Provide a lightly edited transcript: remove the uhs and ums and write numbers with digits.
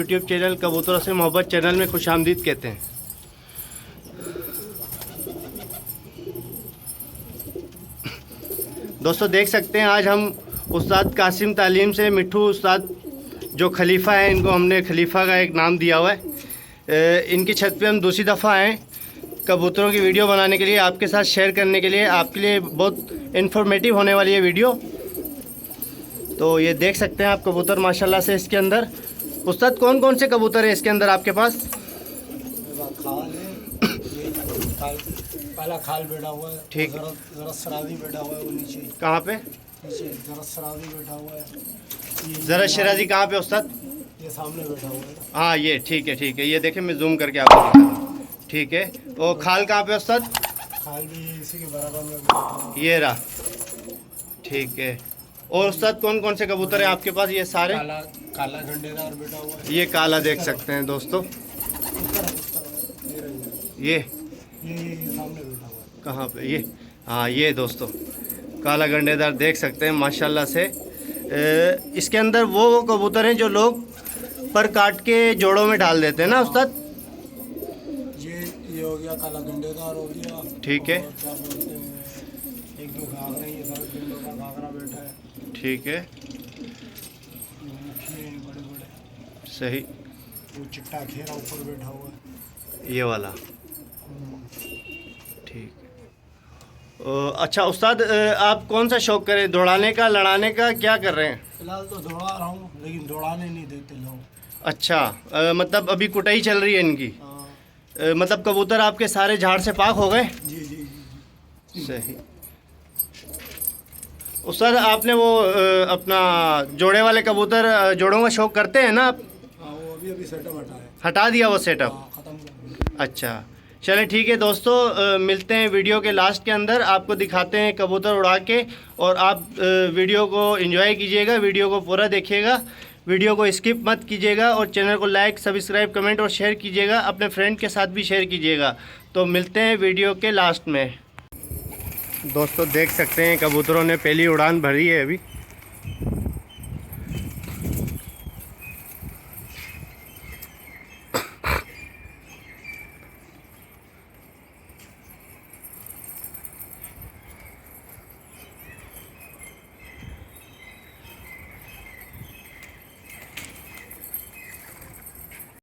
YouTube channel कबूतरों से मोहब्बत चैनल में खुशामदीद कहते हैं। दोस्तों देख सकते हैं आज हम उस्ताद कासिम तालीम से मिट्ठू उस्ताद जो खलीफा है, इनको हमने खलीफा का एक नाम दिया हुआ है। इनकी छत पे हम दूसरी दफ़ा आए कबूतरों की वीडियो बनाने के लिए, आपके साथ शेयर करने के लिए। आपके लिए बहुत इन्फॉर्मेटिव होने वाली है वीडियो। तो ये देख सकते हैं आप कबूतर माशाल्लाह से इसके अंदर। उस्ताद कौन कौन से कबूतर हैं इसके अंदर आपके पास? काला खाल बैठा हुआ है, ठीक। जरा शराबी बैठा हुआ है वो नीचे। कहाँ पे? नीचे जरा शराबी बैठा हुआ है। ज़रा शराजी कहाँ पे उस्ताद? ये सामने बैठा हुआ है। हाँ ये ठीक है, ठीक है। ये देखें, मैं जूम करके आपको दिखा रहा हूँ। ठीक है। और खाल कहाँ पे उस्ताद? खाल भी इसी के बराबर में बैठा हुआ है। ये रहा, ठीक है। और उस्ताद कौन कौन से कबूतर हैं आपके पास? ये सारे काला घंटेदार बैठा हुआ है। ये काला देख सकते हैं दोस्तों, ये सामने बैठा हुआ है। कहाँ पे? ये हाँ ये दोस्तों काला गंडेदार देख सकते हैं माशाल्लाह से। इसके अंदर वो कबूतर हैं जो लोग पर काट के जोड़ों में डाल देते हैं ना उस्ताद? ये हो गया काला गंडेदार हो गया। ठीक है। क्या बोलते हैं, एक दो घाघरा, ये सारा बिल्लो का घाघरा बैठा है। ठीक है, बड़े बड़े सही। वो चिट्टा घेरा ऊपर बैठा हुआ है, ये वाला, ठीक। अच्छा उस्ताद, आप कौन सा शौक़ करें, दौड़ाने का, लड़ाने का, क्या कर रहे हैं? फिलहाल तो दौड़ा रहा हूँ, लेकिन दौड़ाने नहीं देते लोग। अच्छा, मतलब अभी कुटाई चल रही है इनकी। मतलब कबूतर आपके सारे झाड़ से पाक हो गए? जी जी जी। सही। उस्ताद आपने वो अपना जोड़े वाले कबूतर, जोड़ों का शौक़ करते हैं ना आप? हाँ, वो अभी सेटअप हटा दिया वो सेटअप? ख़त्म कर दिया। अच्छा चलें, ठीक है दोस्तों, मिलते हैं वीडियो के लास्ट के अंदर। आपको दिखाते हैं कबूतर उड़ा के, और आप वीडियो को एंजॉय कीजिएगा, वीडियो को पूरा देखिएगा, वीडियो को स्किप मत कीजिएगा, और चैनल को लाइक, सब्सक्राइब, कमेंट और शेयर कीजिएगा। अपने फ्रेंड के साथ भी शेयर कीजिएगा। तो मिलते हैं वीडियो के लास्ट में। दोस्तों देख सकते हैं कबूतरों ने पहली उड़ान भरी है अभी।